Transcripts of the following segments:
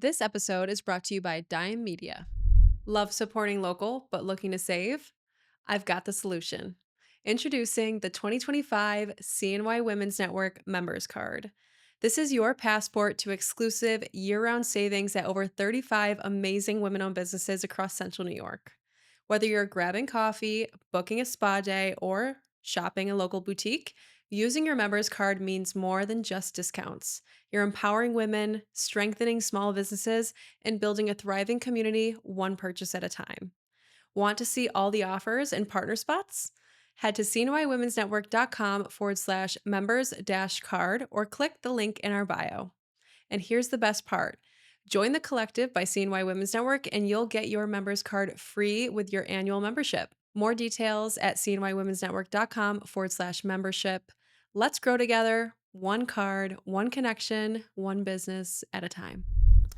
This episode is brought to you by Dime Media. Love supporting local, but looking to save? I've got the solution. Introducing the 2025 CNY Women's Network Members Card. This is your passport to exclusive year-round savings at over 35 amazing women-owned businesses across Central New York. Whether you're grabbing coffee, booking a spa day, or shopping a local boutique, using your members card means more than just discounts. You're empowering women, strengthening small businesses, and building a thriving community one purchase at a time. Want to see all the offers and partner spots? Head to cnywomensnetwork.com/members-card or click the link in our bio. And here's the best part. Join the collective by CNY Women's Network and you'll get your members card free with your annual membership. More details at cnywomensnetwork.com/membership. Let's grow together, one card, one connection, one business at a time.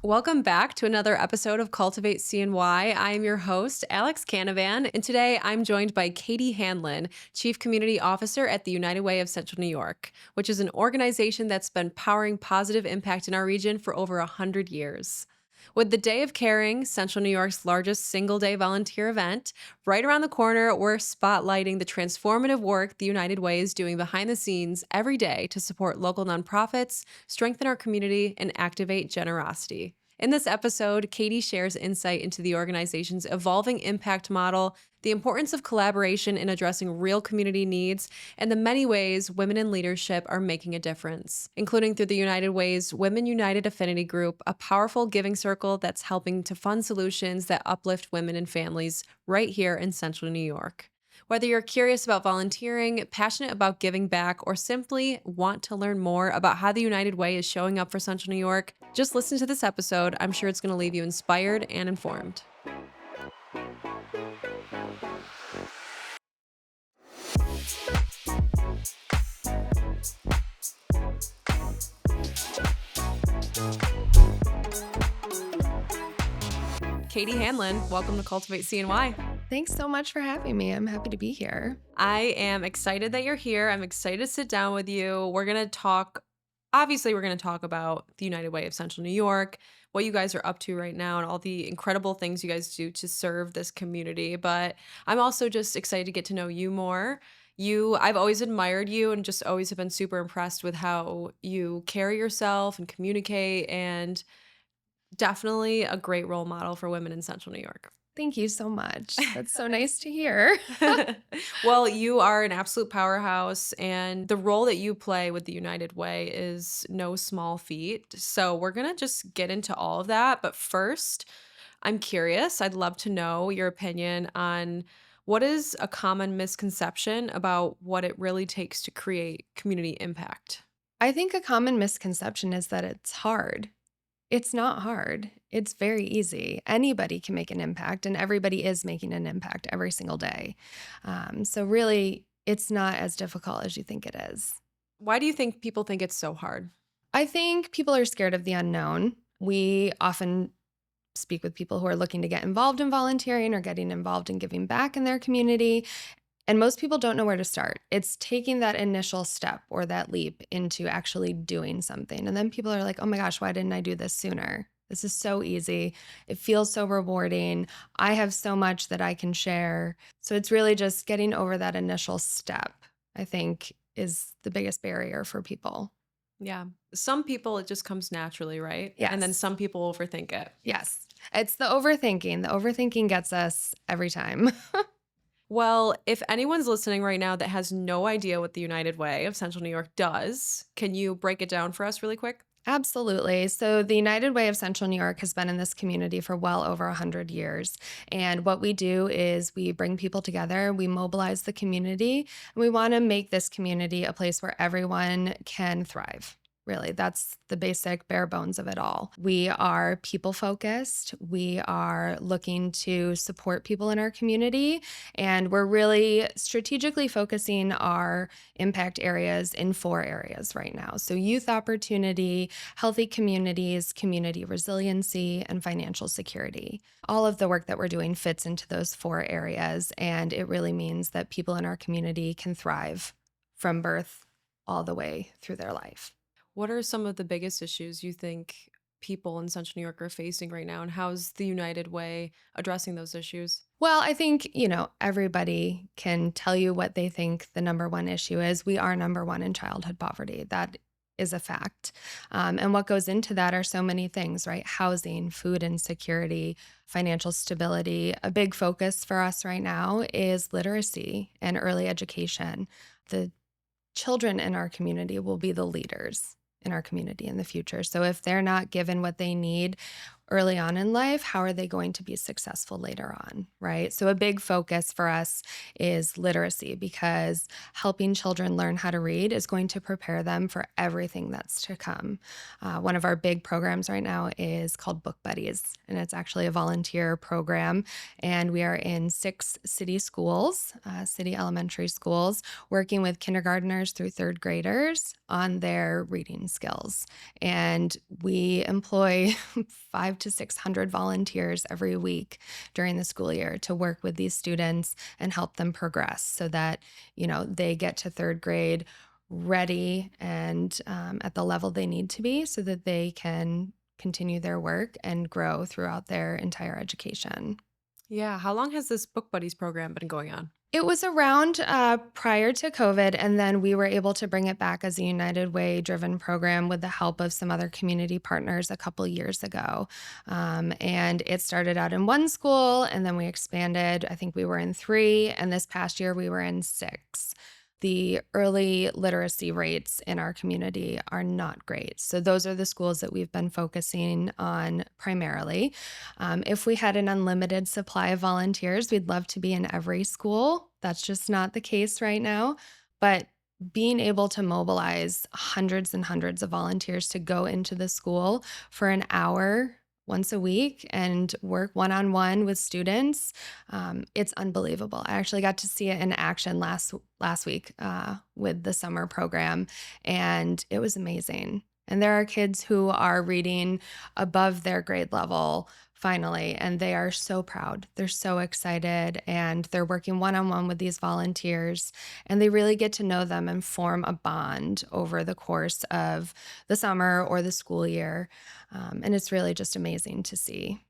Welcome back to another episode of Cultivate CNY. I am your host, Alex Canavan, and today I'm joined by Katie Hanlon, Chief Community Officer at the United Way of Central New York, which is an organization that's been powering positive impact in our region for over 100 years. With the Day of Caring, Central New York's largest single-day volunteer event, right around the corner, we're spotlighting the transformative work the United Way is doing behind the scenes every day to support local nonprofits, strengthen our community, and activate generosity. In this episode, Katie shares insight into the organization's evolving impact model, the importance of collaboration in addressing real community needs, and the many ways women in leadership are making a difference, including through the United Way's Women United Affinity Group, a powerful giving circle that's helping to fund solutions that uplift women and families right here in Central New York. Whether you're curious about volunteering, passionate about giving back, or simply want to learn more about how the United Way is showing up for Central New York, just listen to this episode. I'm sure it's going to leave you inspired and informed. Katie Hanlon, welcome to Cultivate CNY. Thanks so much for having me. I'm happy to be here. I am excited that you're here. I'm excited to sit down with you. We're going to talk about the United Way of Central New York, what you guys are up to right now, and all the incredible things you guys do to serve this community. But I'm also just excited to get to know you more. I've always admired you and just always have been super impressed with how you carry yourself and communicate, and definitely a great role model for women in Central New York. Thank you so much. That's so nice to hear. Well, you are an absolute powerhouse, and the role that you play with the United Way is no small feat. So we're going to just get into all of that. But first, I'm curious. I'd love to know your opinion on what is a common misconception about what it really takes to create community impact. I think a common misconception is that it's hard. It's not hard. It's very easy. Anybody can make an impact, and everybody is making an impact every single day. So really, it's not as difficult as you think it is. Why do you think people think it's so hard? I think people are scared of the unknown. We often speak with people who are looking to get involved in volunteering or getting involved in giving back in their community. And most people don't know where to start. It's taking that initial step or that leap into actually doing something. And then people are like, oh my gosh, why didn't I do this sooner? This is so easy. It feels so rewarding. I have so much that I can share. So it's really just getting over that initial step, I think, is the biggest barrier for people. Yeah. Some people, it just comes naturally, right? Yes. And then some people overthink it. Yes. It's the overthinking. The overthinking gets us every time. Well, if anyone's listening right now that has no idea what the United Way of Central New York does, can you break it down for us really quick? Absolutely. So the United Way of Central New York has been in this community for well over 100 years. And what we do is we bring people together, we mobilize the community, and we want to make this community a place where everyone can thrive. Really, that's the basic bare bones of it all. We are people focused. We are looking to support people in our community, and we're really strategically focusing our impact areas in 4 areas right now. So youth opportunity, healthy communities, community resiliency, and financial security. All of the work that we're doing fits into those 4 areas, and it really means that people in our community can thrive from birth all the way through their life. What are some of the biggest issues you think people in Central New York are facing right now, and how's the United Way addressing those issues? Well, I think, everybody can tell you what they think the number one issue is. We are number one in childhood poverty. That is a fact. And what goes into that are so many things, right? Housing, food insecurity, financial stability. A big focus for us right now is literacy and early education. The children in our community will be the leaders in our community in the future. So if they're not given what they need early on in life, how are they going to be successful later on, right? So a big focus for us is literacy because helping children learn how to read is going to prepare them for everything that's to come. One of our big programs right now is called Book Buddies, and it's actually a volunteer program. And we are in 6 city schools, city elementary schools, working with kindergartners through third graders on their reading skills. And we employ 500 to 600 volunteers every week during the school year to work with these students and help them progress so that, they get to third grade ready and at the level they need to be so that they can continue their work and grow throughout their entire education. Yeah, how long has this Book Buddies program been going on? It was around prior to COVID, and then we were able to bring it back as a United Way driven program with the help of some other community partners a couple years ago. And it started out in 1 school, and then we expanded. I think we were in 3, and this past year we were in 6. The early literacy rates in our community are not great. So, those are the schools that we've been focusing on primarily. If we had an unlimited supply of volunteers, we'd love to be in every school. That's just not the case right now. But being able to mobilize hundreds and hundreds of volunteers to go into the school for an hour once a week and work one on one with students, it's unbelievable. I actually got to see it in action last week with the summer program, and it was amazing. And there are kids who are reading above their grade level finally, and they are so proud. They're so excited, and they're working one on one with these volunteers, and they really get to know them and form a bond over the course of the summer or the school year. And it's really just amazing to see.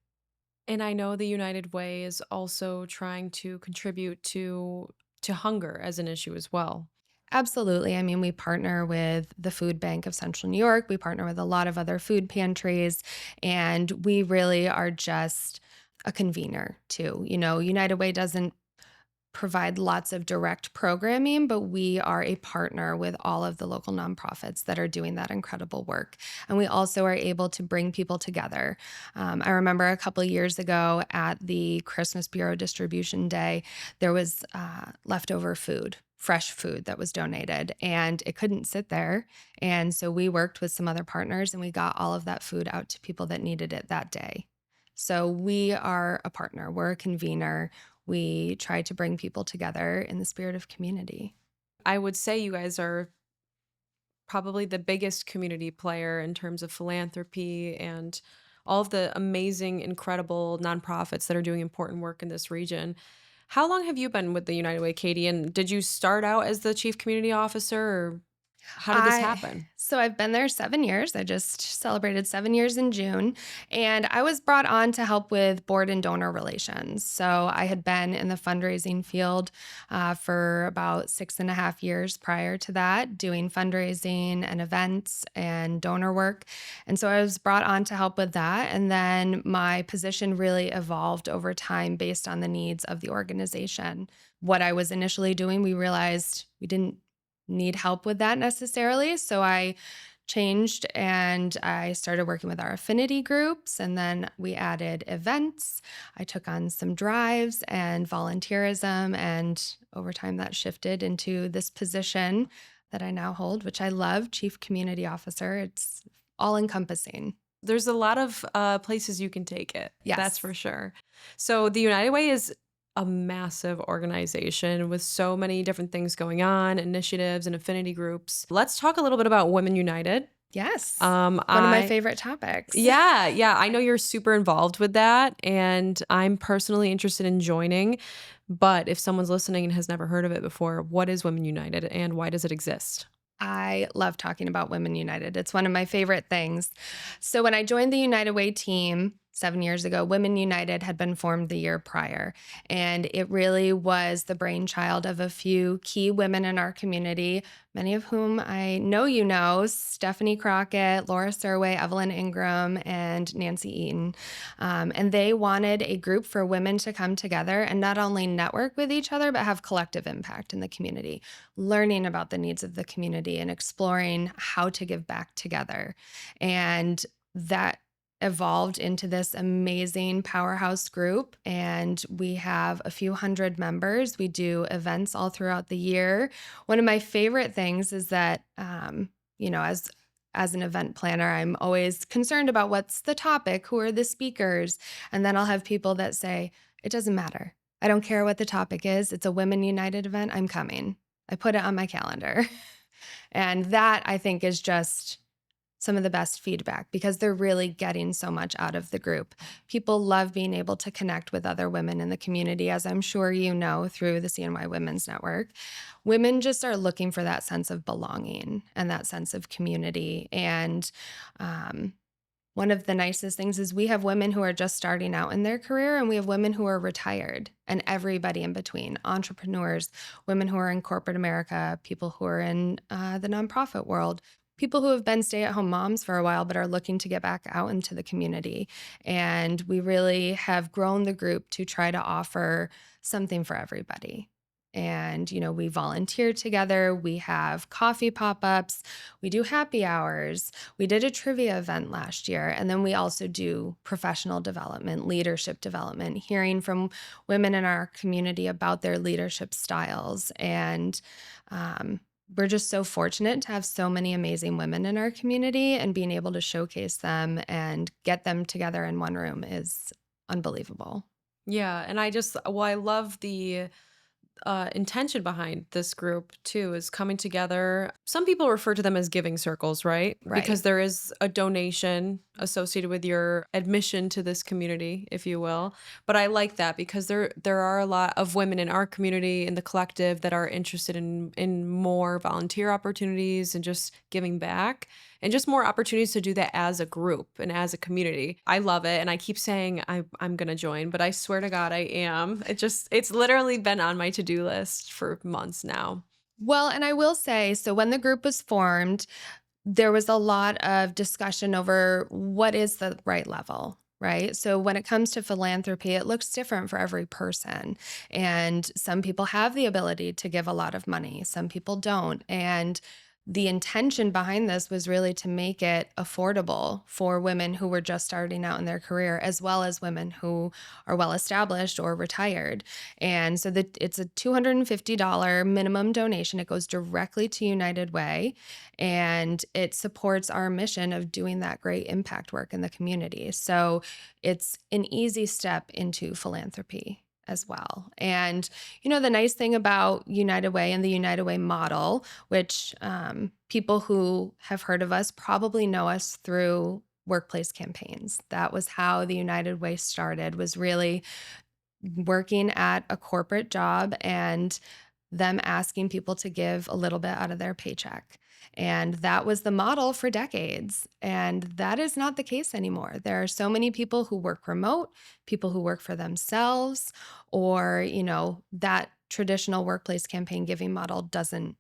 And I know the United Way is also trying to contribute to hunger as an issue as well. Absolutely. I mean, we partner with the Food Bank of Central New York. We partner with a lot of other food pantries, and we really are just a convener too. United Way doesn't provide lots of direct programming, but we are a partner with all of the local nonprofits that are doing that incredible work. And we also are able to bring people together. I remember a couple of years ago at the Christmas Bureau Distribution Day, there was leftover food. Fresh food that was donated, and it couldn't sit there. And so we worked with some other partners and we got all of that food out to people that needed it that day. So we are a partner, we're a convener. We try to bring people together in the spirit of community. I would say you guys are probably the biggest community player in terms of philanthropy and all of the amazing, incredible nonprofits that are doing important work in this region. How long have you been with the United Way, Katie? And did you start out as the chief community officer, or how did this I happen? so I've been there 7 years. I just celebrated 7 years in June, and I was brought on to help with board and donor relations. So I had been in the fundraising field for about 6.5 years prior to that, doing fundraising and events and donor work. And so I was brought on to help with that. And then my position really evolved over time based on the needs of the organization. What I was initially doing, we realized we didn't need help with that necessarily. So I changed and I started working with our affinity groups. And then we added events. I took on some drives and volunteerism. And over time, that shifted into this position that I now hold, which I love, Chief Community Officer. It's all encompassing. There's a lot of places you can take it. That's Yes. for sure. So the United Way is a massive organization with so many different things going on, initiatives and affinity groups. Let's talk a little bit about Women United. Yes. Um, One of my I favorite topics. yeah, I know you're super involved with that, and I'm personally interested in joining. But if someone's listening and has never heard of it before, what is Women United and why does it exist? I love talking about Women United. It's one of my favorite things. So, when I joined the United Way team 7 years ago, Women United had been formed the year prior. And it really was the brainchild of a few key women in our community, many of whom I know you know: Stephanie Crockett, Laura Surway, Evelyn Ingram, and Nancy Eaton. And they wanted a group for women to come together and not only network with each other, but have collective impact in the community, learning about the needs of the community and exploring how to give back together. And that evolved into this amazing powerhouse group. And we have a few hundred members. We do events all throughout the year. One of my favorite things is that, as an event planner, I'm always concerned about what's the topic, who are the speakers. And then I'll have people that say, it doesn't matter. I don't care what the topic is. It's a Women United event. I'm coming. I put it on my calendar. And that, I think, is just some of the best feedback because they're really getting so much out of the group. People love being able to connect with other women in the community, as I'm sure you know through the CNY Women's Network. Women just are looking for that sense of belonging and that sense of community. And um, one of the nicest things is we have women who are just starting out in their career, and we have women who are retired, and everybody in between: entrepreneurs, women who are in corporate America, people who are in the nonprofit world, people who have been stay-at-home moms for a while but are looking to get back out into the community. And we really have grown the group to try to offer something for everybody. And, we volunteer together. We have coffee pop ups. We do happy hours. We did a trivia event last year. And then we also do professional development, leadership development, hearing from women in our community about their leadership styles. And we're just so fortunate to have so many amazing women in our community, and being able to showcase them and get them together in one room is unbelievable. Yeah, and I love the intention behind this group too is coming together. Some people refer to them as giving circles, right? Right. Because there is a donation associated with your admission to this community, if you will. But I like that because there are a lot of women in our community in the collective that are interested in more volunteer opportunities and just giving back and just more opportunities to do that as a group and as a community. I love it. And I keep saying I'm going to join, but I swear to God, I am. It's literally been on my to-do list for months now. Well, and I will say, so when the group was formed, there was a lot of discussion over what is the right level, right? So when it comes to philanthropy, it looks different for every person. And some people have the ability to give a lot of money, some people don't. And the intention behind this was really to make it affordable for women who were just starting out in their career, as well as women who are well established or retired. And so it's a $250 minimum donation. It goes directly to United Way, and it supports our mission of doing that great impact work in the community. So it's an easy step into philanthropy as well. And, the nice thing about United Way and the United Way model, which people who have heard of us probably know us through workplace campaigns. That was how the United Way started, was really working at a corporate job and them asking people to give a little bit out of their paycheck. And that was the model for decades. And that is not the case anymore. There are so many people who work remote, people who work for themselves, or, that traditional workplace campaign giving model doesn't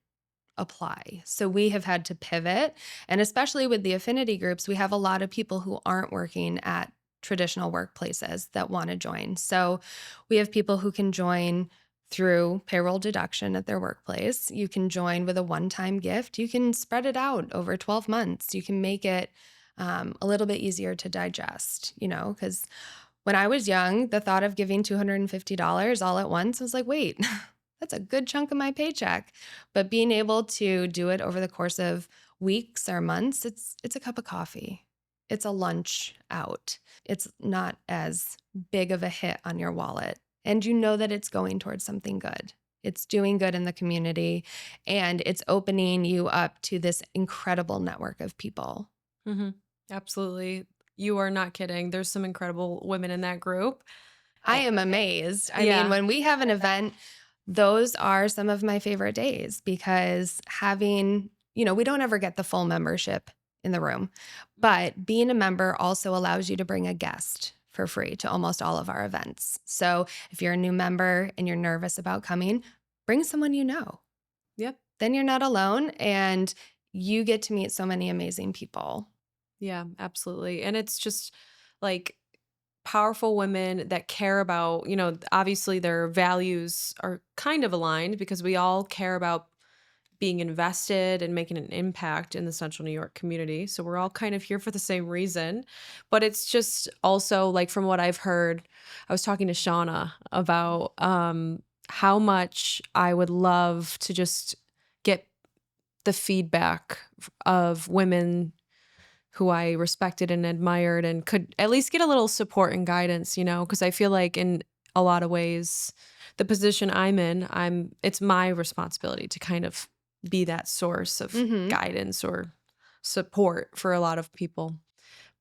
apply. So we have had to pivot. And especially with the affinity groups, we have a lot of people who aren't working at traditional workplaces that want to join. So we have people who can join through payroll deduction at their workplace. You can join with a one-time gift. You can spread it out over 12 months. You can make it a little bit easier to digest, because when I was young, the thought of giving $250 all at once was like, wait, that's a good chunk of my paycheck. But being able to do it over the course of weeks or months, it's a cup of coffee. It's a lunch out. It's not as big of a hit on your wallet. And you know that it's going towards something good. It's doing good in the community, and it's opening you up to this incredible network of people. Hmm. Absolutely. You are not kidding. There's some incredible women in that group. I am amazed. I mean, Yeah. when we have an event, those are some of my favorite days because having we don't ever get the full membership in the room, but being a member also allows you to bring a guest for free to almost all of our events. So if you're a new member and you're nervous about coming, bring someone you know. Yep. Then you're not alone and you get to meet so many amazing people. Yeah, absolutely. And it's just like powerful women that care about, obviously their values are kind of aligned because we all care about being invested and making an impact in the Central New York community. So we're all kind of here for the same reason. But it's just also like from what I've heard, I was talking to Shauna about how much I would love to just get the feedback of women who I respected and admired and could at least get a little support and guidance, because I feel like in a lot of ways, the position I'm in, it's my responsibility to kind of be that source of Mhm. guidance or support for a lot of people.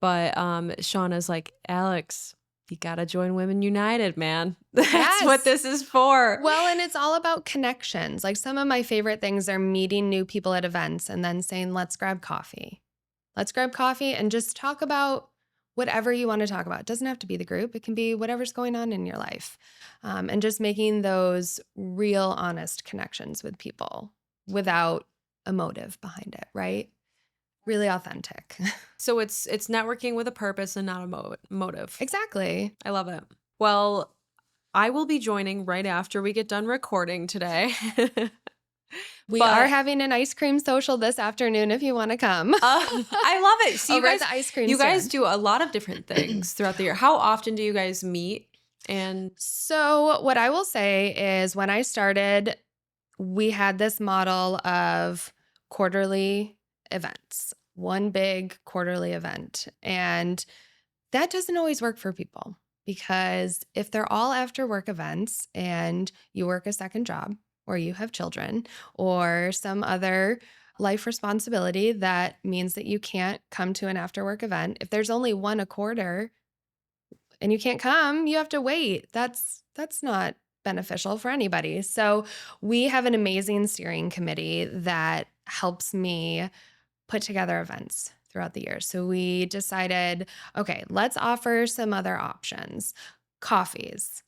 But Shauna's like, Alex, you gotta join Women United, man. That's what Yes. this is for. Well, and it's all about connections. Like some of my favorite things are meeting new people at events and then saying, let's grab coffee. Let's grab coffee and just talk about whatever you want to talk about. It doesn't have to be the group, it can be whatever's going on in your life. And just making those real, honest connections with people without a motive behind it, right? Really authentic. So it's networking with a purpose and not a motive. Exactly. I love it. Well, I will be joining right after we get done recording today. We are But having an ice cream social this afternoon if you want to come. I love it. See, Over at the ice cream you guys stand. do a lot of different things throughout the year. How often do you guys meet? And So, what I will say is when I started, we had this model of quarterly events, one big quarterly event. And that doesn't always work for people because if they're all after work events and you work a second job or you have children or some other life responsibility that means that you can't come to an after work event, if there's only one a quarter, and you can't come, you have to wait. That's not beneficial for anybody. So, we have an amazing steering committee that helps me put together events throughout the year. So, we decided, okay, let's offer some other options. Coffees,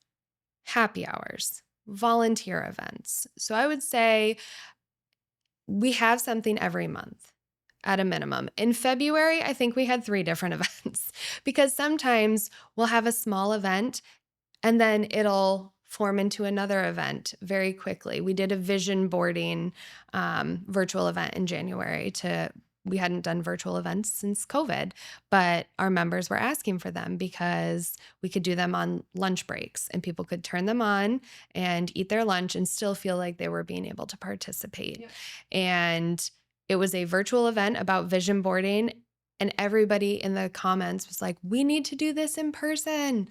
happy hours, volunteer events. So, I would say we have something every month at a minimum. In February, I think we had 3 different events because sometimes we'll have a small event and then it'll form into another event very quickly. We did a vision boarding virtual event in January we hadn't done virtual events since COVID, but our members were asking for them because we could do them on lunch breaks and people could turn them on and eat their lunch and still feel like they were being able to participate. Yeah. And it was a virtual event about vision boarding. And everybody in the comments was like, we need to do this in person.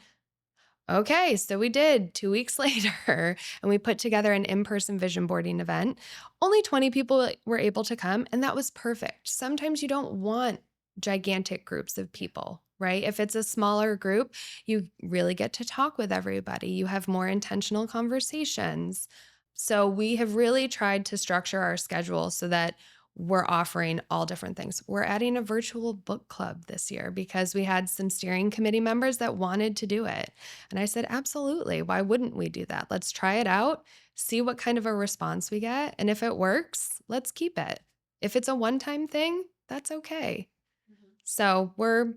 Okay, so we did 2 weeks later, and we put together an in-person vision boarding event. Only 20 people were able to come, and that was perfect. Sometimes you don't want gigantic groups of people, right? If it's a smaller group, you really get to talk with everybody. You have more intentional conversations. So we have really tried to structure our schedule so that we're offering all different things. We're adding a virtual book club this year because we had some steering committee members that wanted to do it. And I said, absolutely. Why wouldn't we do that? Let's try it out, see what kind of a response we get. And if it works, let's keep it. If it's a one-time thing, that's okay. So we're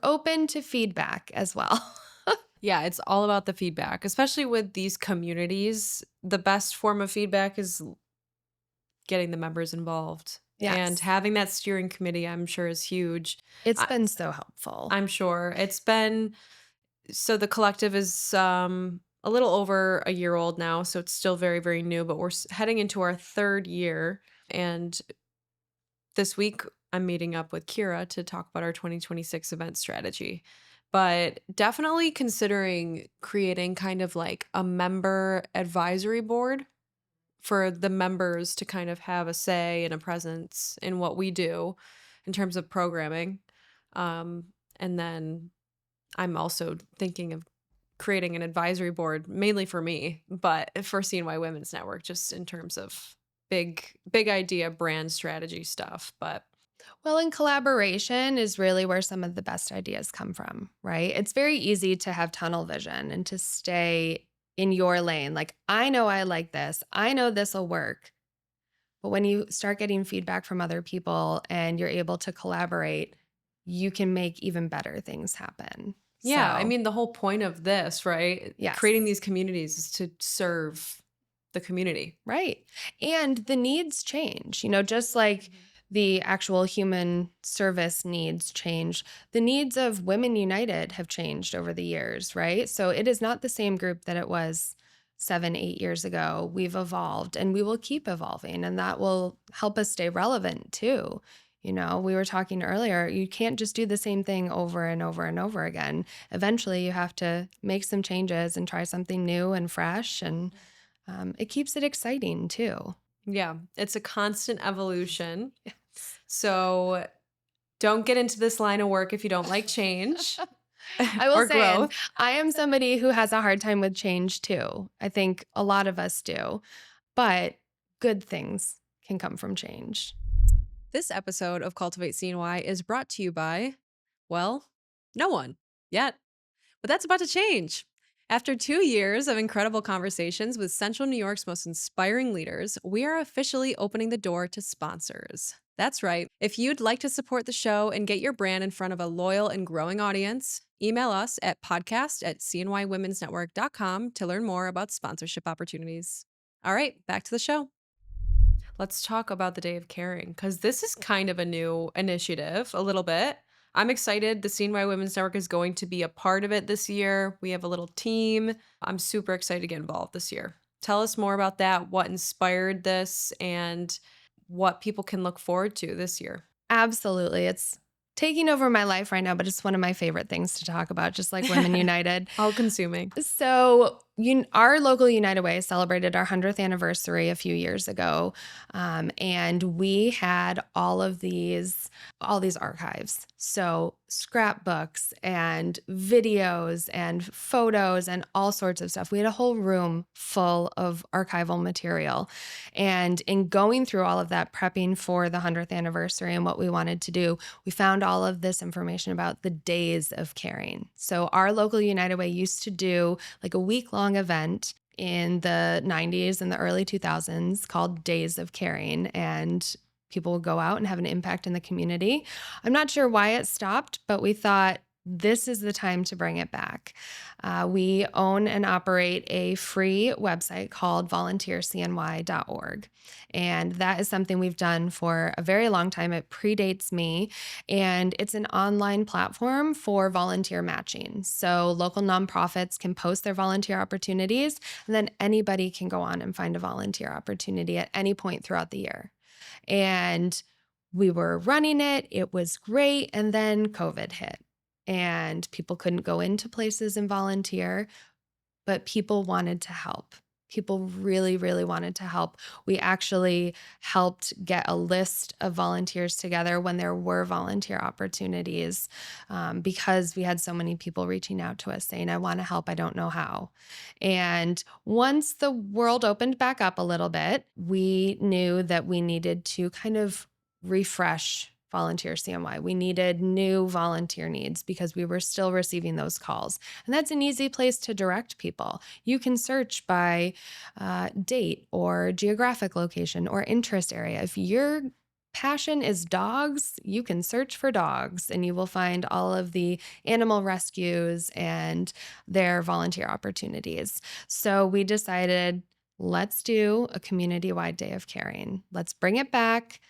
open to feedback as well. yeah, it's all about the feedback, especially with these communities. The best form of feedback is getting the members involved. And Yes. having that steering committee, I'm sure, is huge. It's I, been so helpful. I'm sure it's been so the collective is a little over a year old now, so it's still very, very new, but we're heading into our third year. And this week, I'm meeting up with Kira to talk about our 2026 event strategy. But definitely considering creating kind of like a member advisory board for the members to kind of have a say and a presence in what we do in terms of programming. And then I'm also thinking of creating an advisory board, mainly for me, but for CNY Women's Network, just in terms of big idea brand strategy stuff, but Well, and collaboration is really where some of the best ideas come from, right? It's very easy to have tunnel vision and to stay in your lane. Like, I know I like this, I know this will work. But when you start getting feedback from other people and you're able to collaborate, you can make even better things happen. yeah, I So, mean, the whole point of this, right? Creating yes. these communities is to serve the community. Right. And the needs change, just like Mhm. the actual human service needs change, the needs of Women United have changed over the years, right? So it is not the same group that it was 7, 8 years ago. We've evolved and we will keep evolving, and that will help us stay relevant too. We were talking earlier, you can't just do the same thing over and over and over again. Eventually, you have to make some changes and try something new and fresh. And it keeps it exciting too. Yeah, it's a constant evolution. Yes. So don't get into this line of work if you don't like change I will or say, and growth. I am somebody who has a hard time with change too. I think a lot of us do, but good things can come from change. This episode of Cultivate CNY is brought to you by, well, no one yet. But that's about to change. After 2 years of incredible conversations with Central New York's most inspiring leaders, we are officially opening the door to sponsors. That's right. If you'd like to support the show and get your brand in front of a loyal and growing audience, email us at podcast@cnywomensnetwork.com to learn more about sponsorship opportunities. All right, back to the show. Let's talk about the Day of Caring because this is kind of a new initiative, a little bit. I'm excited. The CNY Women's Network is going to be a part of it this year. We have a little team. I'm super excited to get involved this year. Tell us more about that, what inspired this, and what people can look forward to this year. Absolutely. It's taking over my life right now, but it's one of my favorite things to talk about, just like Women United. All consuming. So, our local United Way celebrated our 100th anniversary a few years ago, and we had all these archives. So, scrapbooks and videos and photos and all sorts of stuff. We had a whole room full of archival material. And in going through all of that, prepping for the 100th anniversary and what we wanted to do, we found all of this information about the days of caring. So our local United Way used to do like a week-long event in the 90s and the early 2000s called Days of Caring, and people would go out and have an impact in the community. I'm not sure why it stopped, but we thought this is the time to bring it back. We own and operate a free website called volunteercny.org. And that is something we've done for a very long time. It predates me, and it's an online platform for volunteer matching. So local nonprofits can post their volunteer opportunities, and then anybody can go on and find a volunteer opportunity at any point throughout the year. And we were running it. It was great. And then COVID hit and people couldn't go into places and volunteer, but people wanted to help. People really, really wanted to help. We actually helped get a list of volunteers together when there were volunteer opportunities, because we had so many people reaching out to us saying, I want to help, I don't know how. And once the world opened back up a little bit, we knew that we needed to kind of refresh Volunteer CNY. We needed new volunteer needs because we were still receiving those calls. And that's an easy place to direct people. You can search by date or geographic location or interest area. If your passion is dogs, you can search for dogs and you will find all of the animal rescues and their volunteer opportunities. So we decided, let's do a community-wide Day of Caring. Let's bring it back.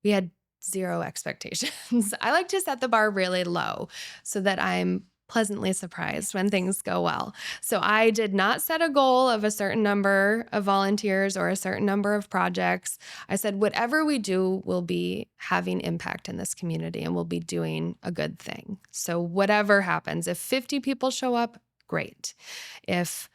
We had zero expectations. I like to set the bar really low so that I'm pleasantly surprised when things go well. So I did not set a goal of a certain number of volunteers or a certain number of projects. I said, whatever we do will be having impact in this community and we'll be doing a good thing. So whatever happens, if 50 people show up, great. If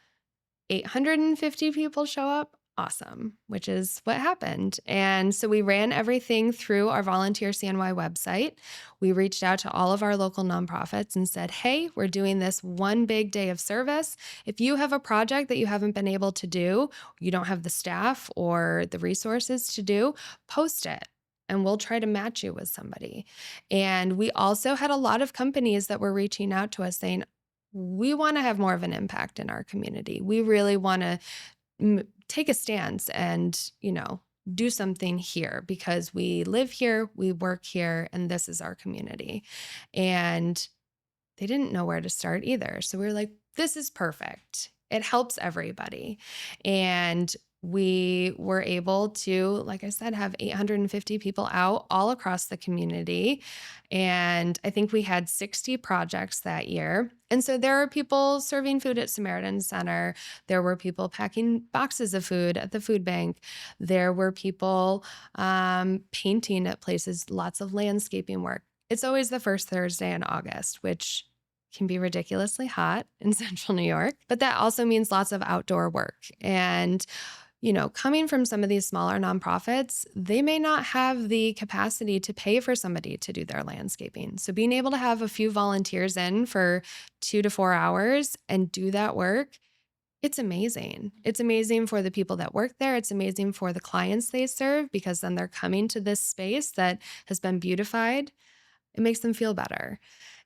850 people show up, awesome, which is what happened. And so we ran everything through our Volunteer CNY website. We reached out to all of our local nonprofits and said, hey, we're doing this one big day of service. If you have a project that you haven't been able to do, you don't have the staff or the resources to do, post it. And we'll try to match you with somebody. And we also had a lot of companies that were reaching out to us saying, we want to have more of an impact in our community. We really want to take a stance and, do something here because we live here, we work here, and this is our community. And they didn't know where to start either. So we were like, this is perfect. It helps everybody. And we were able to, like I said, have 850 people out all across the community. And I think we had 60 projects that year. And so there are people serving food at Samaritan Center. There were people packing boxes of food at the food bank. There were people painting at places, lots of landscaping work. It's always the first Thursday in August, which can be ridiculously hot in central New York, but that also means lots of outdoor work. And, coming from some of these smaller nonprofits, they may not have the capacity to pay for somebody to do their landscaping. So being able to have a few volunteers in for 2 to 4 hours and do that work, it's amazing. It's amazing for the people that work there. It's amazing for the clients they serve because then they're coming to this space that has been beautified. It makes them feel better.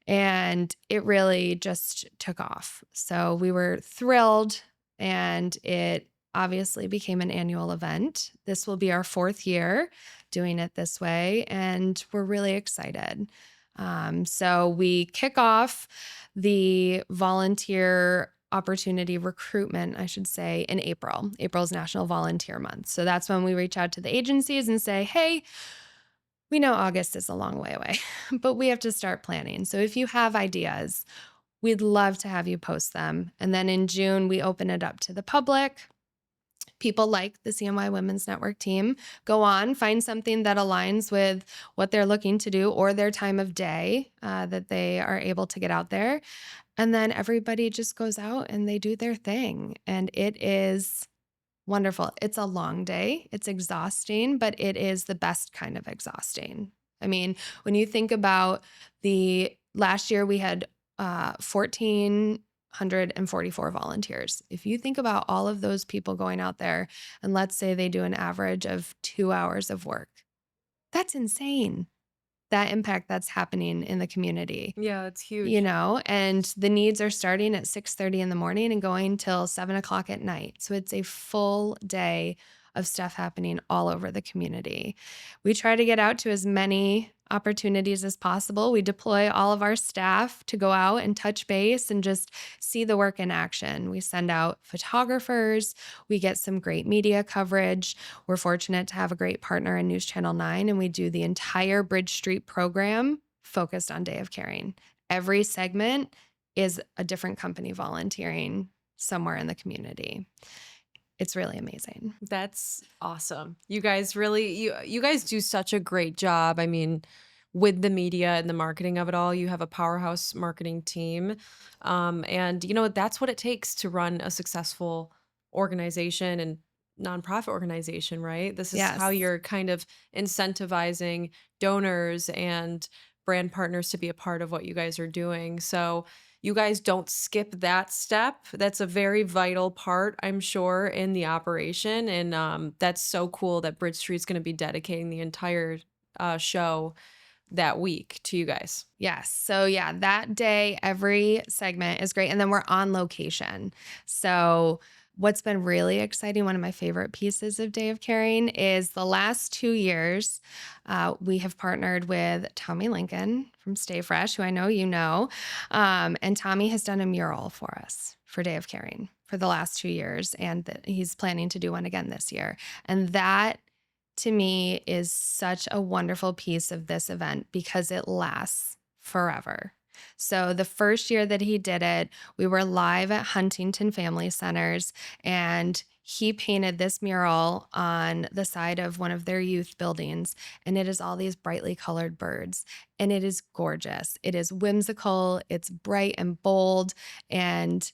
And it really just took off. So we were thrilled, and it obviously became an annual event. This will be our 4th year doing it this way, and we're really excited. So we kick off the volunteer opportunity recruitment, I should say, in April. April's National Volunteer Month. So that's when we reach out to the agencies and say, hey, we know August is a long way away, but we have to start planning. So if you have ideas, we'd love to have you post them. And then in June, we open it up to the public. People like the CNY Women's Network team go on, find something that aligns with what they're looking to do or their time of day that they are able to get out there. And then everybody just goes out and they do their thing. And it is wonderful. It's a long day. It's exhausting, but it is the best kind of exhausting. I mean, when you think about the last year, we had 1,444 volunteers. If you think about all of those people going out there, and let's say they do an average of 2 hours of work, that's insane. That impact that's happening in the community. Yeah, it's huge. And the needs are starting at 6:30 in the morning and going till 7 o'clock at night. So it's a full day of stuff happening all over the community. We try to get out to as many opportunities as possible. We deploy all of our staff to go out and touch base and just see the work in action. We send out photographers. We get some great media coverage. We're fortunate to have a great partner in News Channel 9, and we do the entire Bridge Street program focused on Day of Caring. Every segment is a different company volunteering somewhere in the community. It's really amazing. That's awesome. You guys really you guys do such a great job. I mean, with the media and the marketing of it all, you have a powerhouse marketing team. And that's what it takes to run a successful organization and nonprofit organization, right? This is how Yes. you're kind of incentivizing donors and brand partners to be a part of what you guys are doing. So you guys don't skip that step. That's a very vital part, I'm sure, in the operation. And that's so cool that Bridge Street's going to be dedicating the entire show that week to you guys. Yes. So, yeah, that day, every segment is great. And then we're on location. So, what's been really exciting, one of my favorite pieces of Day of Caring is the last 2 years, we have partnered with Tommy Lincoln from Stay Fresh, who I know you know. And Tommy has done a mural for us for Day of Caring for the last 2 years. And he's planning to do one again this year. And that to me is such a wonderful piece of this event because it lasts forever. So the first year that he did it, we were live at Huntington Family Centers, and he painted this mural on the side of one of their youth buildings, and it is all these brightly colored birds, and it is gorgeous. It is whimsical, it's bright and bold, and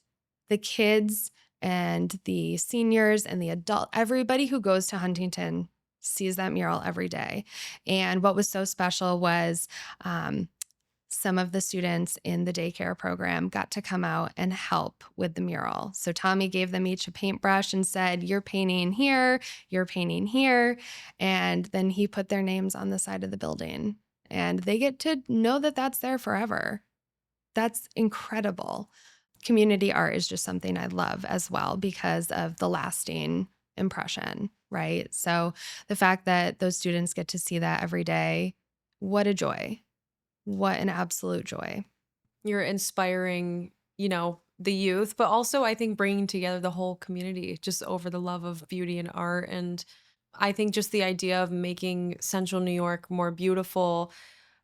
the kids and the seniors and the adult, everybody who goes to Huntington sees that mural every day. And what was so special was um, some of the students in the daycare program got to come out and help with the mural. So Tommy gave them each a paintbrush and said, "You're painting here, you're painting here." And then he put their names on the side of the building. And they get to know that that's there forever. That's incredible. Community art is just something I love as well because of the lasting impression, right? So the fact that those students get to see that every day, what a joy. What an absolute joy. You're inspiring, the youth, but also I think bringing together the whole community just over the love of beauty and art. And I think just the idea of making Central New York more beautiful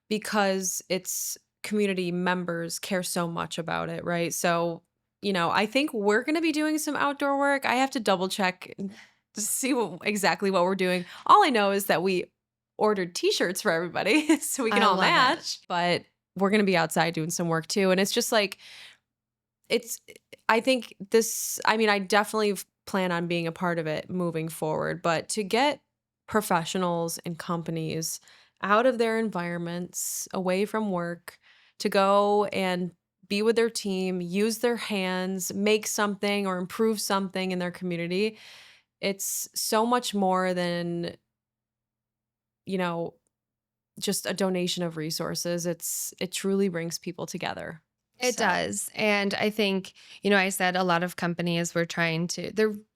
because its community members care so much about it, right? So, I think we're going to be doing some outdoor work. I have to double check to see exactly what we're doing. All I know is that we ordered t-shirts for everybody so we can I all love it. match, but we're going to be outside doing some work too. And it's just like, it's I think I definitely plan on being a part of it moving forward, but to get professionals and companies out of their environments, away from work, to go and be with their team, use their hands, make something or improve something in their community, it's so much more than, you know, just a donation of resources. It truly brings people together. It So, does. And I think, I said a lot of companies were trying to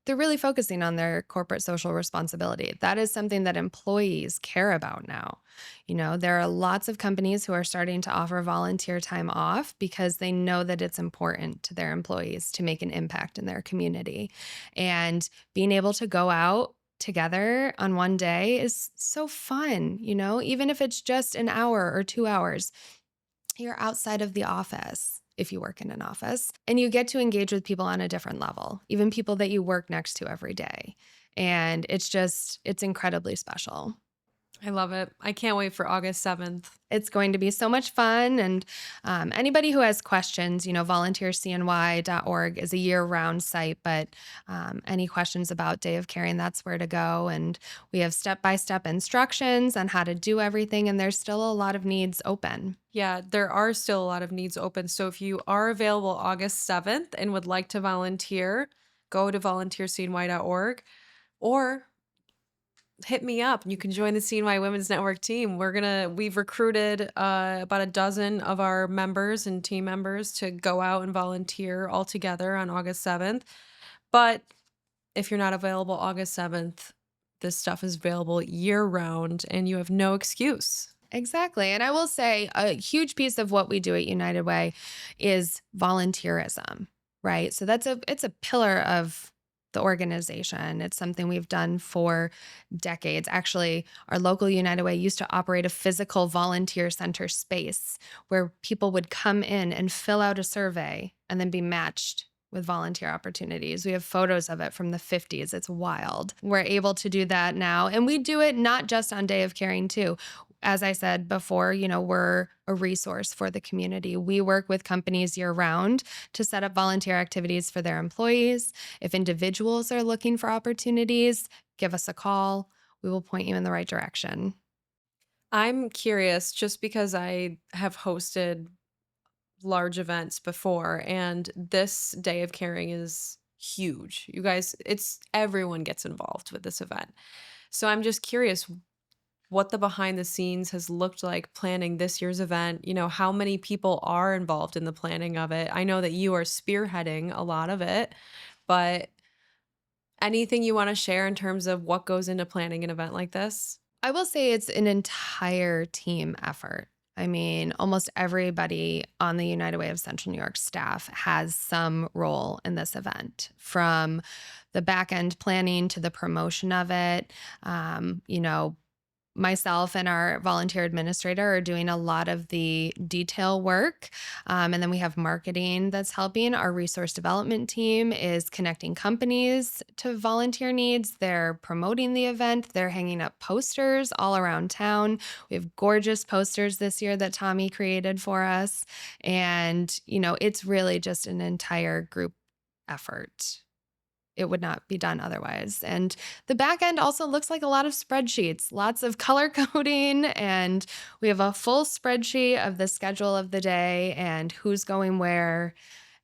they're really focusing on their corporate social responsibility. That is something that employees care about now. There are lots of companies who are starting to offer volunteer time off because they know that it's important to their employees to make an impact in their community. And being able to go out together on one day is so fun, even if it's just an hour or 2 hours. You're outside of the office if you work in an office, and you get to engage with people on a different level, even people that you work next to every day. And it's incredibly special. I love it. I can't wait for August 7th. It's going to be so much fun. And anybody who has questions, volunteercny.org is a year round site, but any questions about Day of Caring, that's where to go. And we have step by step instructions on how to do everything. And there's still a lot of needs open. Yeah, there are still a lot of needs open. So if you are available August 7th and would like to volunteer, go to volunteercny.org or hit me up and you can join the CNY Women's Network team. We've recruited about a dozen of our members and team members to go out and volunteer all together on August 7th. But if you're not available August 7th, this stuff is available year round and you have no excuse. Exactly. And I will say a huge piece of what we do at United Way is volunteerism, right? So it's a pillar of the organization. It's something we've done for decades. Actually, our local United Way used to operate a physical volunteer center space where people would come in and fill out a survey and then be matched with volunteer opportunities. We have photos of it from the 50s. It's wild. We're able to do that now. And we do it not just on Day of Caring, too. As I said before, we're a resource for the community. We work with companies year round to set up volunteer activities for their employees. If individuals are looking for opportunities, give us a call. We will point you in the right direction. I'm curious just because I have hosted large events before and this Day of Caring is huge. You guys, it's everyone gets involved with this event. So I'm just curious what the behind the scenes has looked like planning this year's event. How many people are involved in the planning of it? I know that you are spearheading a lot of it, but anything you want to share in terms of what goes into planning an event like this? I will say it's an entire team effort. I mean, almost everybody on the United Way of Central New York staff has some role in this event, from the back end planning to the promotion of it. Myself and our volunteer administrator are doing a lot of the detail work. And then we have marketing that's helping. Our resource development team is connecting companies to volunteer needs. They're promoting the event. They're hanging up posters all around town. We have gorgeous posters this year that Tommy created for us. And, it's really just an entire group effort. it would not be done otherwise. And the back end also looks like a lot of spreadsheets, lots of color coding, and we have a full spreadsheet of the schedule of the day and who's going where,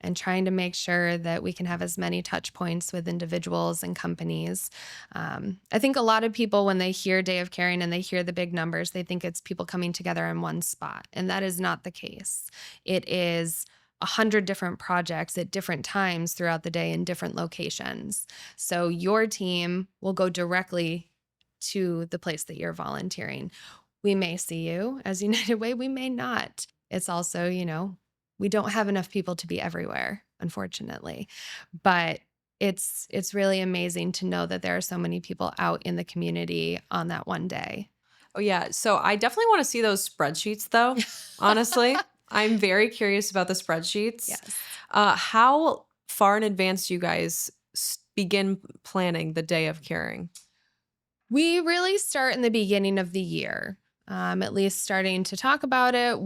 and trying to make sure that we can have as many touch points with individuals and companies. I think a lot of people, when they hear Day of Caring and they hear the big numbers, they think it's people coming together in one spot. And that is not the case. It is 100 different projects at different times throughout the day in different locations. So your team will go directly to the place that you're volunteering. We may see you as United Way, we may not. It's also, we don't have enough people to be everywhere, unfortunately. But it's really amazing to know that there are so many people out in the community on that one day. Oh, yeah. So I definitely want to see those spreadsheets, though, honestly. I'm very curious about the spreadsheets. Yes. How far in advance do you guys begin planning the day of caring? We really start in the beginning of the year, at least starting to talk about it.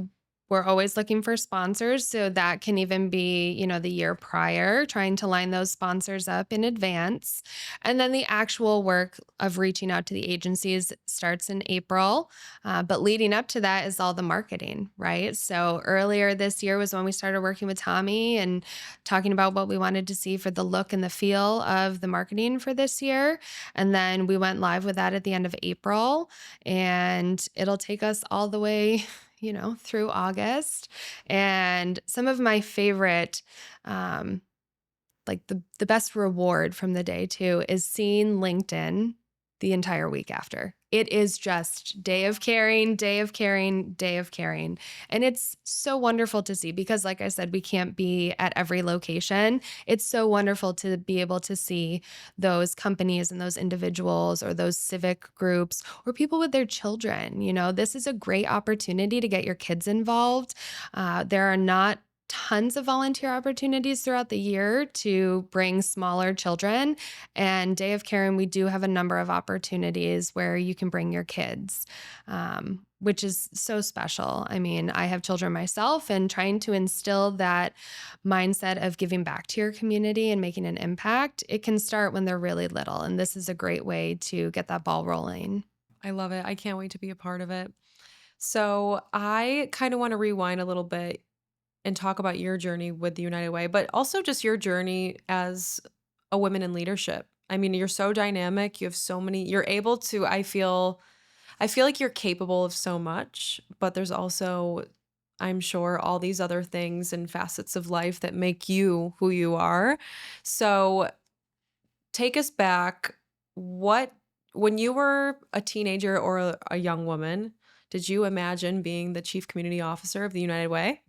We're always looking for sponsors. So that can even be, the year prior, trying to line those sponsors up in advance. And then the actual work of reaching out to the agencies starts in April. But leading up to that is all the marketing, right? So earlier this year was when we started working with Tommy and talking about what we wanted to see for the look and the feel of the marketing for this year. And then we went live with that at the end of April. And it'll take us all the way through August. And some of my favorite, like the best reward from the day too, is seeing LinkedIn the entire week after. It is just day of caring, day of caring, day of caring. And it's so wonderful to see because, like I said, we can't be at every location. It's so wonderful to be able to see those companies and those individuals or those civic groups or people with their children. This is a great opportunity to get your kids involved. There are not tons of volunteer opportunities throughout the year to bring smaller children. And Day of Caring, we do have a number of opportunities where you can bring your kids, which is so special. I mean, I have children myself, and trying to instill that mindset of giving back to your community and making an impact, it can start when they're really little. And this is a great way to get that ball rolling. I love it. I can't wait to be a part of it. So I kind of want to rewind a little bit and talk about your journey with the United Way, but also just your journey as a woman in leadership. I mean, you're so dynamic. You have so many, you're able to, I feel like you're capable of so much, but there's also, I'm sure, all these other things and facets of life that make you who you are. So take us back. When you were a teenager or a young woman, did you imagine being the chief community officer of the United Way?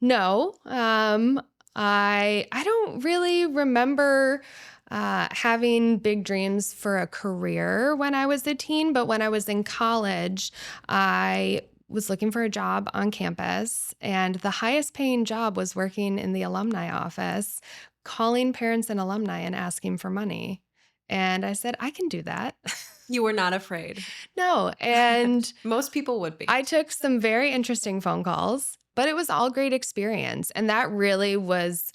No, I don't really remember having big dreams for a career when I was a teen, but when I was in college, I was looking for a job on campus, and the highest paying job was working in the alumni office, calling parents and alumni and asking for money. And I said, I can do that. You were not afraid. No. And Most people would be. I took some very interesting phone calls, but it was all great experience. And that really was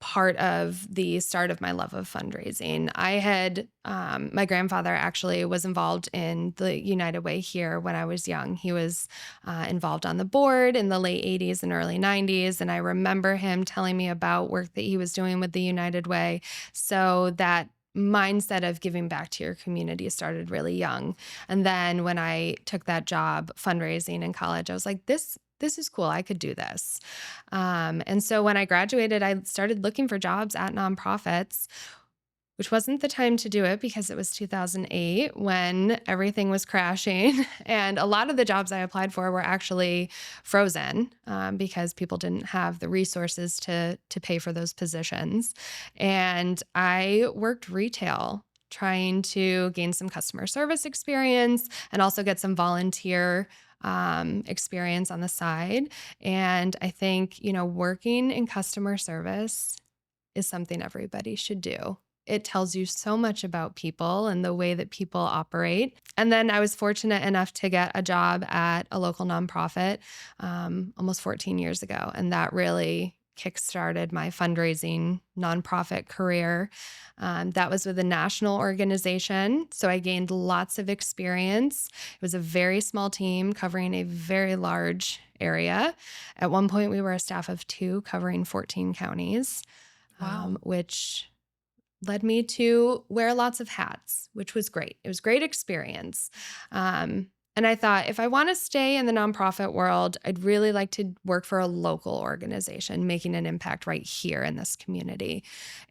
part of the start of my love of fundraising. I had, my grandfather actually was involved in the United Way here when I was young. He was involved on the board in the late 80s and early 90s. And I remember him telling me about work that he was doing with the United Way. So that mindset of giving back to your community started really young. And then when I took that job fundraising in college, I was like, this is cool. I could do this. And so when I graduated, I started looking for jobs at nonprofits, which wasn't the time to do it because it was 2008 when everything was crashing. And a lot of the jobs I applied for were actually frozen because people didn't have the resources to pay for those positions. And I worked retail, trying to gain some customer service experience and also get some volunteer experience on the side. And I think, working in customer service is something everybody should do. It tells you so much about people and the way that people operate. And then I was fortunate enough to get a job at a local nonprofit almost 14 years ago. And that really kickstarted my fundraising nonprofit career. That was with a national organization. So I gained lots of experience. It was a very small team covering a very large area. At one point, we were a staff of 2 covering 14 counties, Wow. which led me to wear lots of hats, which was great. It was a great experience. And I thought, if I want to stay in the nonprofit world, I'd really like to work for a local organization, making an impact right here in this community.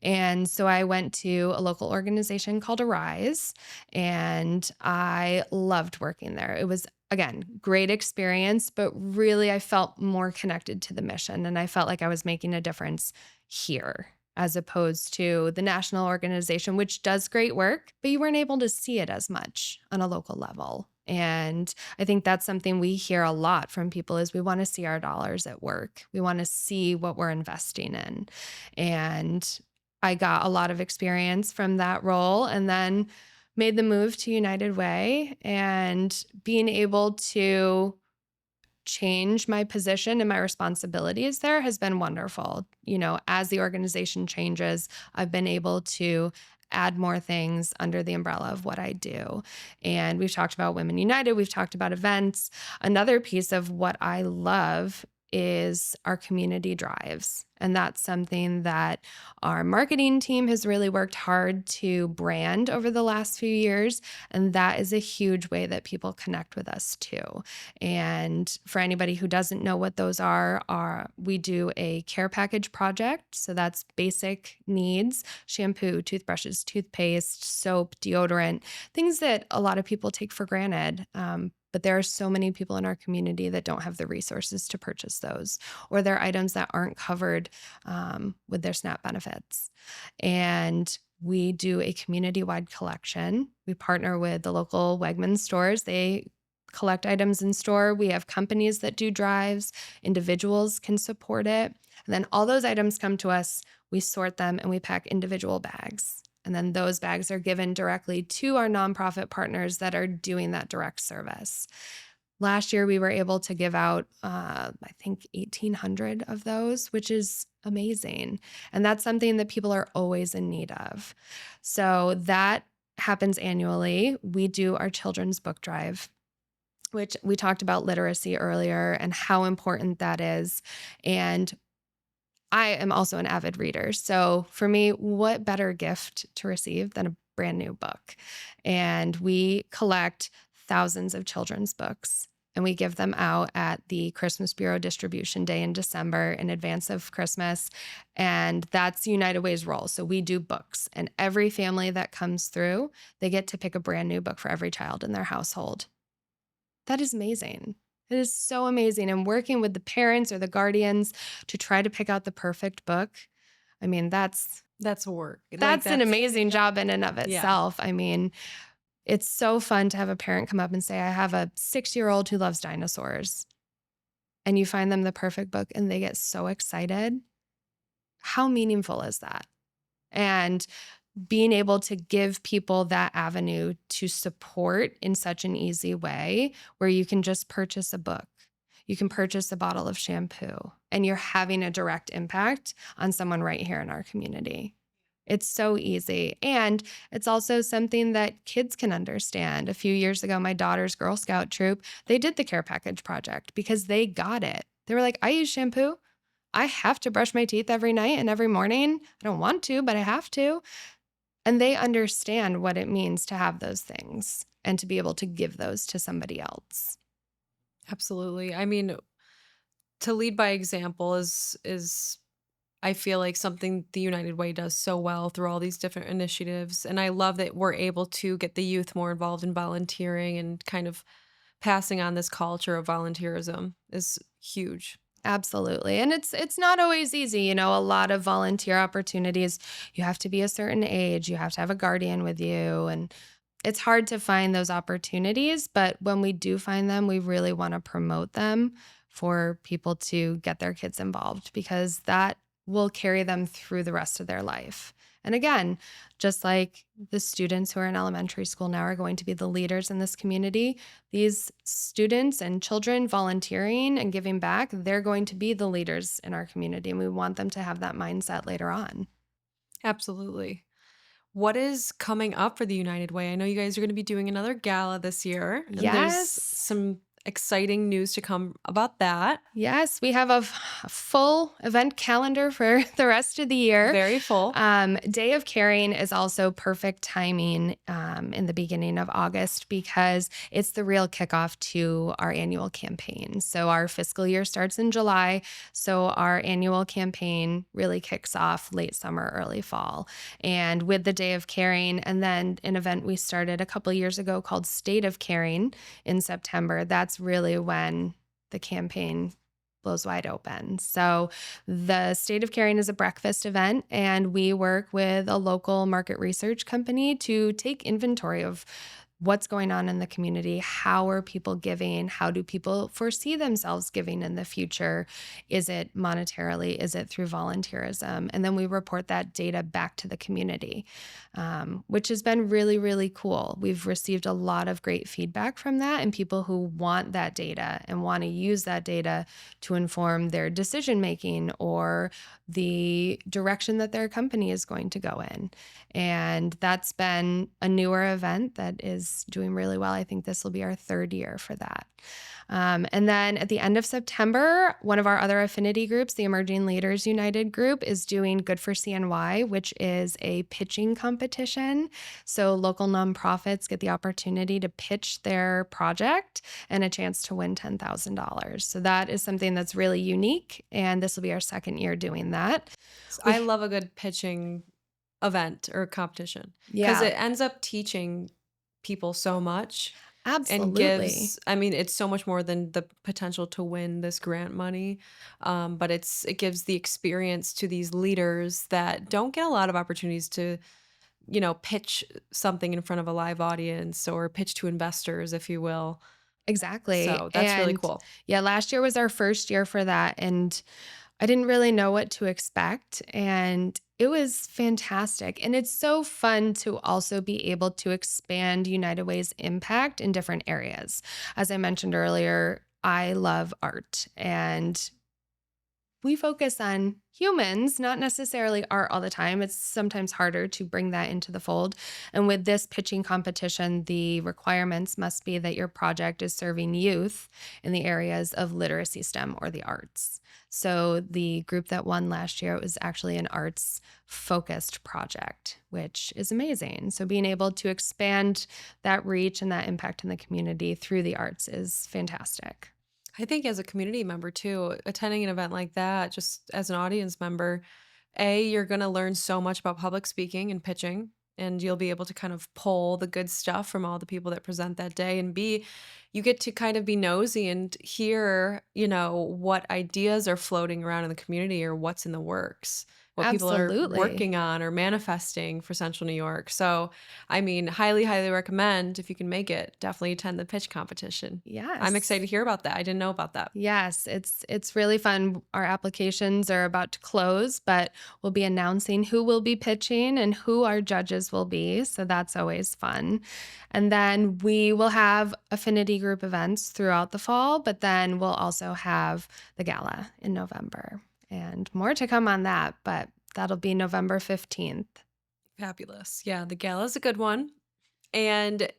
And so I went to a local organization called Arise, and I loved working there. It was, again, great experience, but really I felt more connected to the mission, and I felt like I was making a difference here as opposed to the national organization, which does great work, but you weren't able to see it as much on a local level. And I think that's something we hear a lot from people is we want to see our dollars at work. We want to see what we're investing in. And I got a lot of experience from that role and then made the move to United Way and being able to change my position and my responsibilities there has been wonderful. As the organization changes, I've been able to add more things under the umbrella of what I do. And we've talked about Women United, we've talked about events. Another piece of what I love is our community drives. And that's something that our marketing team has really worked hard to brand over the last few years. And that is a huge way that people connect with us too. And for anybody who doesn't know what those are we do a care package project. So that's basic needs: shampoo, toothbrushes, toothpaste, soap, deodorant, things that a lot of people take for granted. But there are so many people in our community that don't have the resources to purchase those, or they're items that aren't covered with their SNAP benefits. And we do a community-wide collection. We partner with the local Wegmans stores. They collect items in store. We have companies that do drives. Individuals can support it. And then all those items come to us. We sort them and we pack individual bags. And then those bags are given directly to our nonprofit partners that are doing that direct service. Last year, we were able to give out, I think, 1,800 of those, which is amazing. And that's something that people are always in need of. So that happens annually. We do our children's book drive, which we talked about literacy earlier and how important that is. And I am also an avid reader. So for me, what better gift to receive than a brand new book? And we collect thousands of children's books and we give them out at the Christmas Bureau distribution day in December in advance of Christmas. And that's United Way's role. So we do books, and every family that comes through, they get to pick a brand new book for every child in their household. That is amazing. It is so amazing. And working with the parents or the guardians to try to pick out the perfect book. I mean, That's work. that's an amazing job in and of Yeah. itself. I mean, it's so fun to have a parent come up and say, I have a 6-year-old who loves dinosaurs. And you find them the perfect book and they get so excited. How meaningful is that? And being able to give people that avenue to support in such an easy way where you can just purchase a book, you can purchase a bottle of shampoo, and you're having a direct impact on someone right here in our community. It's so easy. And it's also something that kids can understand. A few years ago, my daughter's Girl Scout troop, they did the care package project because they got it. They were like, I use shampoo. I have to brush my teeth every night and every morning. I don't want to, but I have to. And they understand what it means to have those things and to be able to give those to somebody else. Absolutely. I mean, to lead by example is I feel like something the United Way does so well through all these different initiatives. And I love that we're able to get the youth more involved in volunteering and kind of passing on this culture of volunteerism is huge. Absolutely. And it's not always easy. A lot of volunteer opportunities, you have to be a certain age, you have to have a guardian with you, and it's hard to find those opportunities, but when we do find them, we really want to promote them for people to get their kids involved because that will carry them through the rest of their life. And again, just like the students who are in elementary school now are going to be the leaders in this community, these students and children volunteering and giving back, they're going to be the leaders in our community. And we want them to have that mindset later on. Absolutely. What is coming up for the United Way? I know you guys are going to be doing another gala this year, and there's Yes. some exciting news to come about that. Yes, we have a full event calendar for the rest of the year. Very full. Day of Caring is also perfect timing in the beginning of August because it's the real kickoff to our annual campaign. So our fiscal year starts in July. So our annual campaign really kicks off late summer, early fall. And with the Day of Caring, and then an event we started a couple years ago called State of Caring in September, that's really when the campaign blows wide open. So the State of Caring is a breakfast event, and we work with a local market research company to take inventory of what's going on in the community. How are people giving? How do people foresee themselves giving in the future? Is it monetarily? Is it through volunteerism? And then we report that data back to the community, which has been really, really cool. We've received a lot of great feedback from that, and people who want that data and want to use that data to inform their decision making or the direction that their company is going to go in. And that's been a newer event that is doing really well. I think this will be our third year for that. And then at the end of September, one of our other affinity groups, the Emerging Leaders United group, is doing Good for CNY, which is a pitching competition. So local nonprofits get the opportunity to pitch their project and a chance to win $10,000. So that is something that's really unique. And this will be our second year doing that. I We, love a good pitching event or competition because yeah, it ends up teaching people so much and absolutely. gives, I mean, it's so much more than the potential to win this grant money. But it gives the experience to these leaders that don't get a lot of opportunities to, pitch something in front of a live audience or pitch to investors, if you will. Exactly. So that's really And cool. yeah, last year was our first year for that. And I didn't really know what to expect. And it was fantastic. And it's so fun to also be able to expand United Way's impact in different areas. As I mentioned earlier, I love art, and we focus on humans, not necessarily art all the time. It's sometimes harder to bring that into the fold. And with this pitching competition, the requirements must be that your project is serving youth in the areas of literacy, STEM, or the arts. So the group that won last year, it was actually an arts focused project, which is amazing. So being able to expand that reach and that impact in the community through the arts is fantastic. I think as a community member too, attending an event like that, just as an audience member, you're going to learn so much about public speaking and pitching, and you'll be able to kind of pull the good stuff from all the people that present that day. And B, you get to kind of be nosy and hear, what ideas are floating around in the community or what's in the works, what people are Absolutely. working on or manifesting for Central New York. So, I mean, highly, highly recommend if you can make it, definitely attend the pitch competition. I'm excited Yes. to hear about that. I didn't know about that. Yes, it's really fun. Our applications are about to close, but we'll be announcing who will be pitching and who our judges will be. So that's always fun. And then we will have affinity group events throughout the fall, but then we'll also have the gala in November. And more to come on that, but that'll be November 15th. Fabulous. Yeah, the gala is a good one. And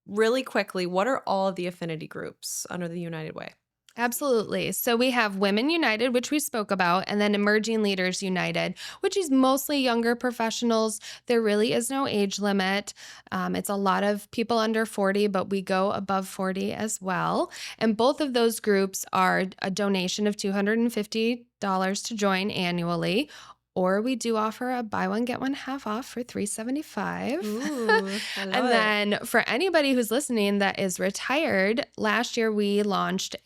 really quickly, what are all of the affinity groups under the United Way? Absolutely. So we have Women United, which we spoke about, and then Emerging Leaders United, which is mostly younger professionals. There really is no age limit. It's a lot of people under 40, but we go above 40 as well. And both of those groups are a donation of $250 to join annually. Or we do offer a buy one get one half off for $375. Ooh, I love And it. then for anybody who's listening that is retired, last year we launched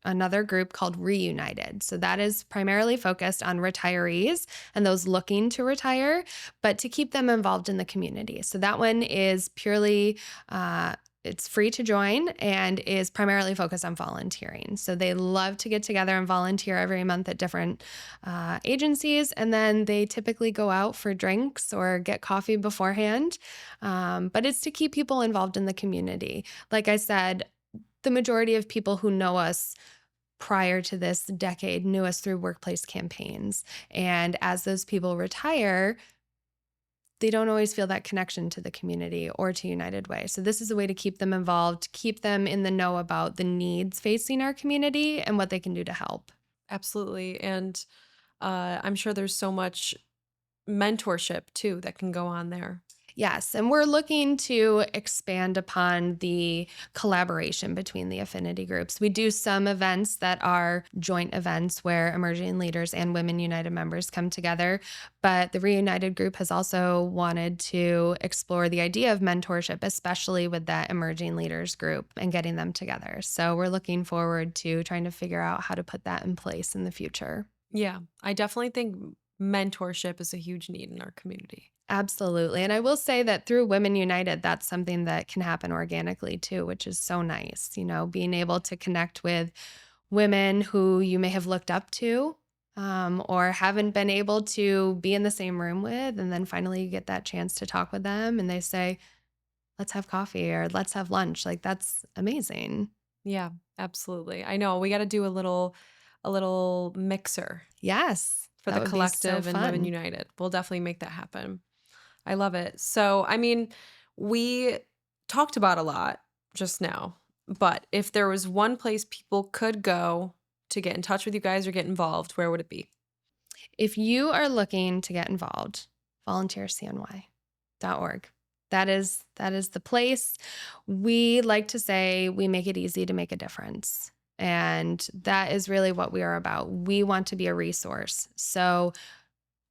another group called Reunited. So that is primarily focused on retirees and those looking to retire, but to keep them involved in the community. So that one is purely It's free to join and is primarily focused on volunteering. So they love to get together and volunteer every month at different agencies. And then they typically go out for drinks or get coffee beforehand. But it's to keep people involved in the community. Like I said, the majority of people who know us prior to this decade knew us through workplace campaigns. And as those people retire, they don't always feel that connection to the community or to United Way. So this is a way to keep them involved, keep them in the know about the needs facing our community and what they can do to help. Absolutely. And I'm sure there's so much mentorship too that can go on there. Yes, and we're looking to expand upon the collaboration between the affinity groups. We do some events that are joint events where emerging leaders and Women United members come together, but the Reunited group has also wanted to explore the idea of mentorship, especially with that emerging leaders group and getting them together. So we're looking forward to trying to figure out how to put that in place in the future. Yeah, I definitely think mentorship is a huge need in our community. Absolutely. And I will say that through Women United, that's something that can happen organically too, which is so nice. Being able to connect with women who you may have looked up to or haven't been able to be in the same room with. And then finally you get that chance to talk with them and they say, let's have coffee or let's have lunch. Like that's amazing. Yeah, absolutely. I know we got to do a little mixer Yes, for that the would be so collective and Women fun. United. We'll definitely make that happen. I love it. So, I mean, we talked about a lot just now, but if there was one place people could go to get in touch with you guys or get involved, where would it be? If you are looking to get involved, volunteercny.org. That is the place. We like to say we make it easy to make a difference. And that is really what we are about. We want to be a resource. So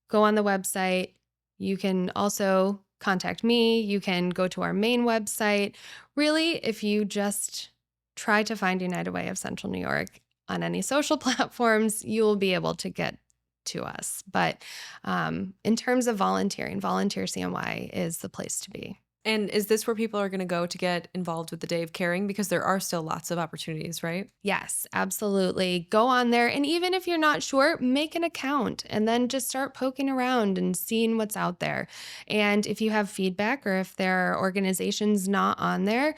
go on the website. You can also contact me. You can go to our main website. Really, if you just try to find United Way of Central New York on any social platforms, you will be able to get to us. But in terms of volunteering, Volunteer CNY is the place to be. And is this where people are going to go to get involved with the Day of Caring? Because there are still lots of opportunities, right? Yes, absolutely. Go on there. And even if you're not sure, make an account and then just start poking around and seeing what's out there. And if you have feedback or if there are organizations not on there,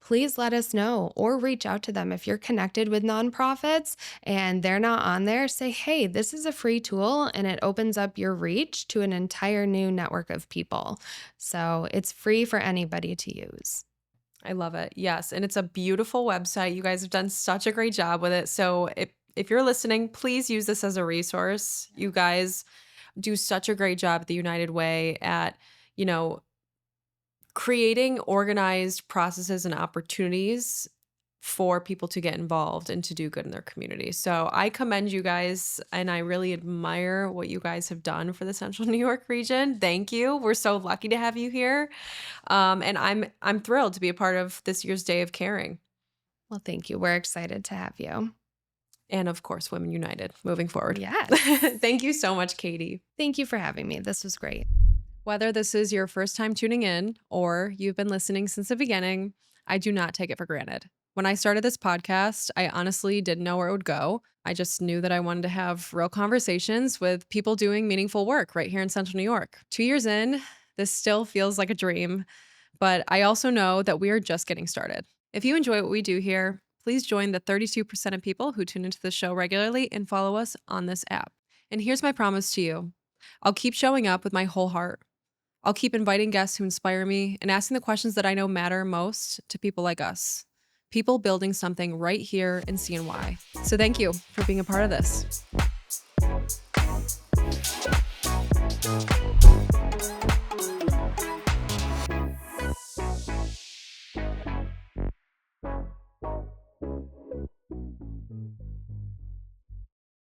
please let us know or reach out to them. If you're connected with nonprofits and they're not on there, say, hey, this is a free tool and it opens up your reach to an entire new network of people. So it's free for anybody to use. I love it. Yes. And it's a beautiful website. You guys have done such a great job with it. So if you're listening, please use this as a resource. You guys do such a great job at the United Way at, you know, creating organized processes and opportunities for people to get involved and to do good in their community. So I commend you guys and I really admire what you guys have done for the Central New York region. Thank you. We're so lucky to have you here. And I'm thrilled to be a part of this year's Day of Caring. Well, thank you. We're excited to have you. And of course, Women United moving forward. Yes. Thank you so much, Katie. Thank you for having me. This was great. Whether this is your first time tuning in or you've been listening since the beginning, I do not take it for granted. When I started this podcast, I honestly didn't know where it would go. I just knew that I wanted to have real conversations with people doing meaningful work right here in Central New York. 2 years in, this still feels like a dream, but I also know that we are just getting started. If you enjoy what we do here, please join the 32% of people who tune into the show regularly and follow us on this app. And here's my promise to you. I'll keep showing up with my whole heart. I'll keep inviting guests who inspire me and asking the questions that I know matter most to people like us, people building something right here in CNY. So thank you for being a part of this.